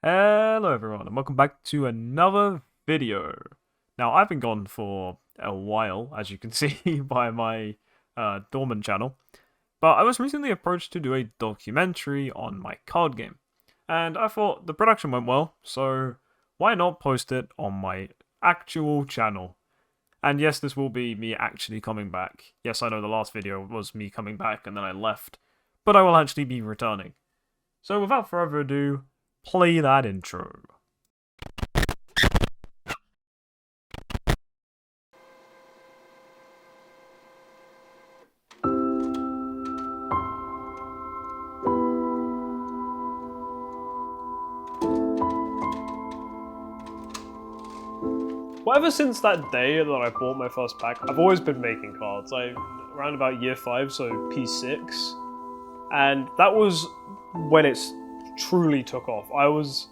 Hello everyone and welcome back to another video. Now I've been gone for a while, as you can see by my dormant channel, but I was recently approached to do a documentary on my card game, and I thought the production went well, so why not post it on my actual channel? And yes, this will be me actually coming back. Yes, I know the last video was me coming back and then I left, but I will actually be returning. So without further ado, play that intro. Well, ever since that day that I bought my first pack, I've always been making cards. Around about year 5, so P6, and that was when it truly took off. I was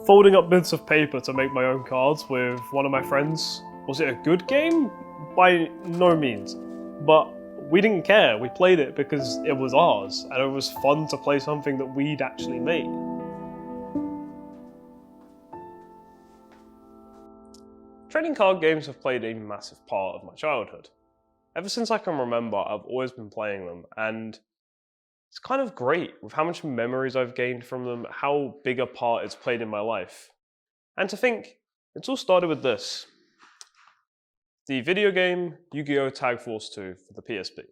folding up bits of paper to make my own cards with one of my friends. Was it a good game? By no means, but we didn't care. We played it because it was ours, and it was fun to play something that we'd actually made. Trading card games have played a massive part of my childhood. Ever since I can remember, I've always been playing them, and it's kind of great with how much memories I've gained from them, how big a part it's played in my life. And to think, it's all started with this. The video game Yu-Gi-Oh! Tag Force 2 for the PSP.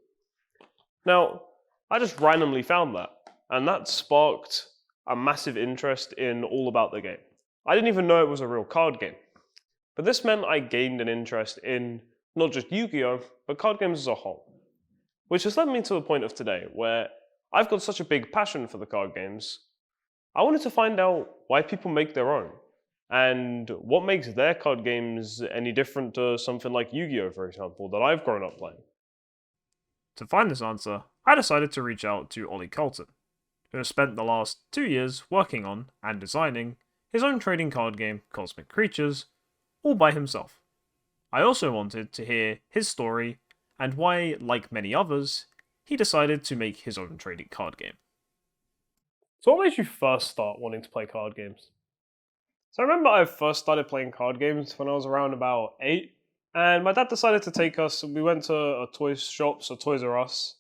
Now, I just randomly found that, and that sparked a massive interest in all about the game. I didn't even know it was a real card game. But this meant I gained an interest in not just Yu-Gi-Oh, but card games as a whole. Which has led me to the point of today, where I've got such a big passion for the card games, I wanted to find out why people make their own, and what makes their card games any different to something like Yu-Gi-Oh, for example, that I've grown up playing. To find this answer, I decided to reach out to Ollie Colton, who has spent the last 2 years working on and designing his own trading card game, Kosmic Kreatures, all by himself. I also wanted to hear his story and why, like many others, he decided to make his own trading card game. So what made you first start wanting to play card games? So I remember I first started playing card games when I was around about 8, and my dad decided to take us, we went to a toy shop, so Toys R Us,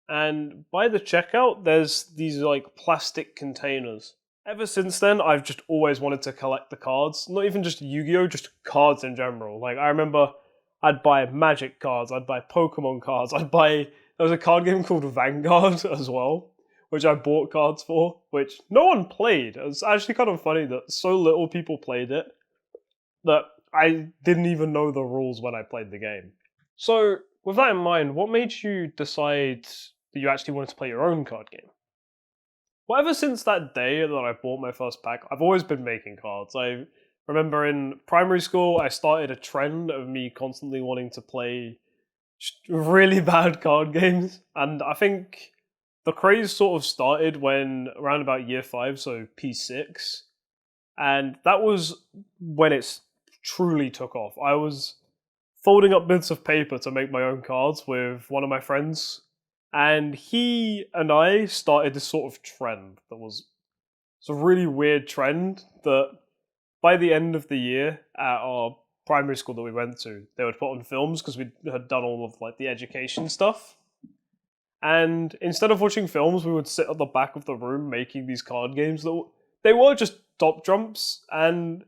and by the checkout there's these like plastic containers. Ever since then, I've just always wanted to collect the cards. Not even just Yu-Gi-Oh, just cards in general. Like, I remember I'd buy Magic cards, I'd buy Pokemon cards, there was a card game called Vanguard as well, which I bought cards for, which no one played. It was actually kind of funny that so little people played it that I didn't even know the rules when I played the game. So, with that in mind, what made you decide that you actually wanted to play your own card game? Well, ever since that day that I bought my first pack, I've always been making cards. I remember in primary school, I started a trend of me constantly wanting to play really bad card games. And I think the craze sort of started when around about year 5, so P6. And that was when it truly took off. I was folding up bits of paper to make my own cards with one of my friends, and he and I started this sort of trend that was it's a really weird trend that by the end of the year at our primary school that we went to, they would put on films because we had done all of like the education stuff. And instead of watching films, we would sit at the back of the room making these card games that they were just top jumps, and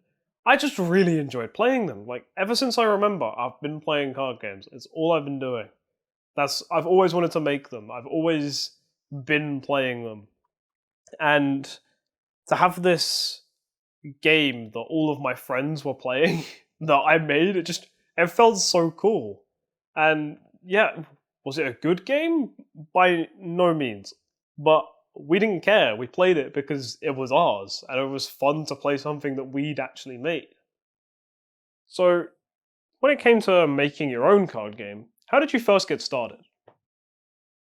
I just really enjoyed playing them. Like ever since I remember, I've been playing card games. It's all I've been doing. I've always wanted to make them. I've always been playing them. And to have this game that all of my friends were playing that I made, it felt so cool. And yeah, was it a good game? By no means. But we didn't care. We played it because it was ours, and it was fun to play something that we'd actually made. So, when it came to making your own card game, how did you first get started?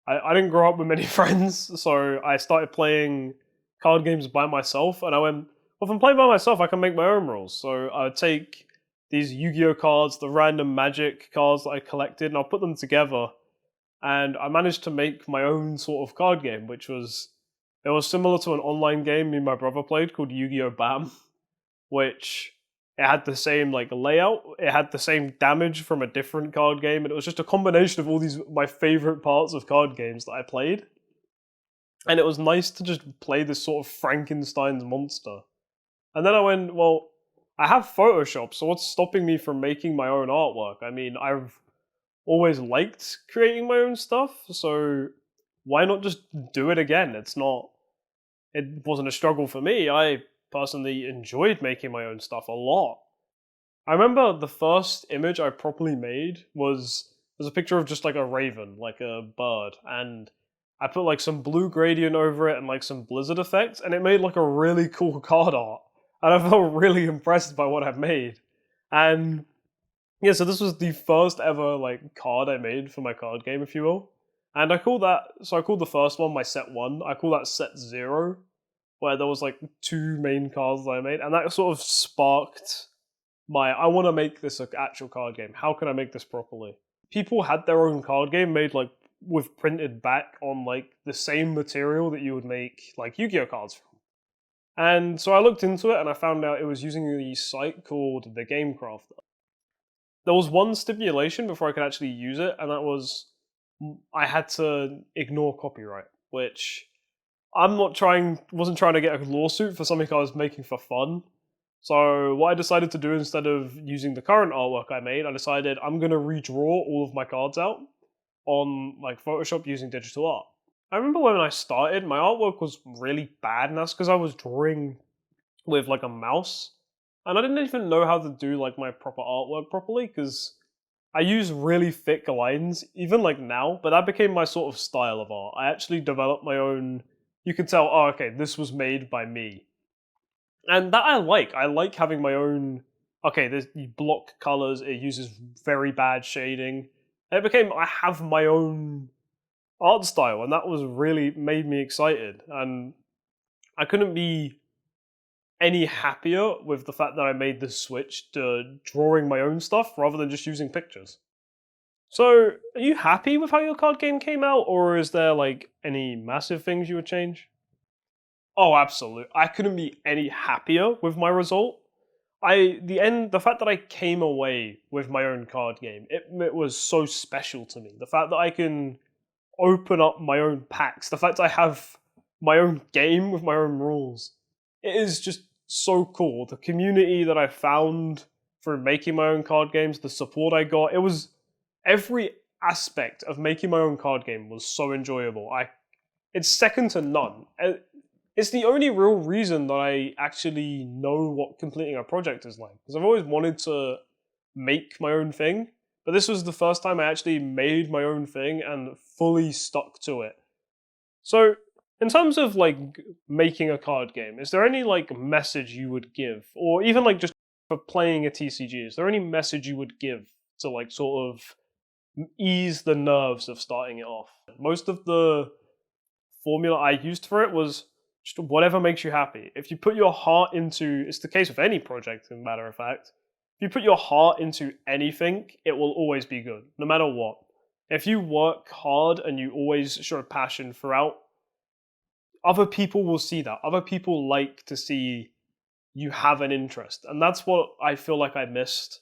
I didn't grow up with many friends, so I started playing card games by myself, and I went, well, if I'm playing by myself, I can make my own rules. So I would take these Yu-Gi-Oh cards, the random Magic cards that I collected, and I'll put them together, and I managed to make my own sort of card game, which was It was similar to an online game me and my brother played called Yu-Gi-Oh! Bam, which it had the same like layout, it had the same damage from a different card game, and it was just a combination of all these my favorite parts of card games that I played. And it was nice to just play this sort of Frankenstein's monster. And then I went, well, I have Photoshop, so what's stopping me from making my own artwork? I mean, I've always liked creating my own stuff, so why not just do it again? It wasn't a struggle for me. I personally enjoyed making my own stuff a lot. I remember the first image I properly made was a picture of just like a raven, like a bird, and I put like some blue gradient over it and like some blizzard effects, and it made like a really cool card art. And I felt really impressed by what I've made. And yeah, so this was the first ever like card I made for my card game, if you will. And I called the first one my set 1. I call that set 0, where there was like 2 main cards that I made, and that sort of sparked I want to make this an actual card game. How can I make this properly? People had their own card game made like with printed back on like the same material that you would make like Yu-Gi-Oh cards from. And so I looked into it and I found out it was using a site called the Game Crafter. There was one stipulation before I could actually use it, and that was I had to ignore copyright, which wasn't trying to get a lawsuit for something I was making for fun. So what I decided to do instead of using the current artwork I made, I decided I'm going to redraw all of my cards out on like Photoshop using digital art. I remember when I started, my artwork was really bad, and that's because I was drawing with like a mouse. And I didn't even know how to do like my proper artwork properly, because I use really thick lines, even like now, but that became my sort of style of art. I actually developed my own, you can tell, oh, okay, this was made by me. And that I like having my own, okay, you block colors, it uses very bad shading. And it became, I have my own art style, and that was really made me excited. And I couldn't be any happier with the fact that I made the switch to drawing my own stuff rather than just using pictures. So, are you happy with how your card game came out, or is there like any massive things you would change? Oh, absolutely. I couldn't be any happier with my result. The fact that I came away with my own card game, it was so special to me. The fact that I can open up my own packs, the fact I have my own game with my own rules, it is just so cool. The community that I found through making my own card games, the support I got, every aspect of making my own card game was so enjoyable. It's second to none. It's the only real reason that I actually know what completing a project is like, because I've always wanted to make my own thing, but this was the first time I actually made my own thing and fully stuck to it. So, in terms of like making a card game, is there any like message you would give, or even like just for playing a TCG, is there any message you would give to like sort of ease the nerves of starting it off? Most of the formula I used for it was just whatever makes you happy. If you put your heart into, it's the case with any project, as a matter of fact, if you put your heart into anything, it will always be good, no matter what. If you work hard and you always show passion throughout, other people will see that. Other people like to see you have an interest. And that's what I feel like I missed.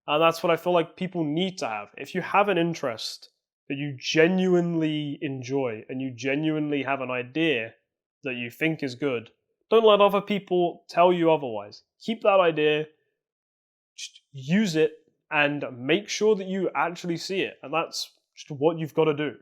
And that's what I feel like people need to have. If you have an interest that you genuinely enjoy and you genuinely have an idea that you think is good, don't let other people tell you otherwise. Keep that idea, just use it, and make sure that you actually see it. And that's just what you've got to do.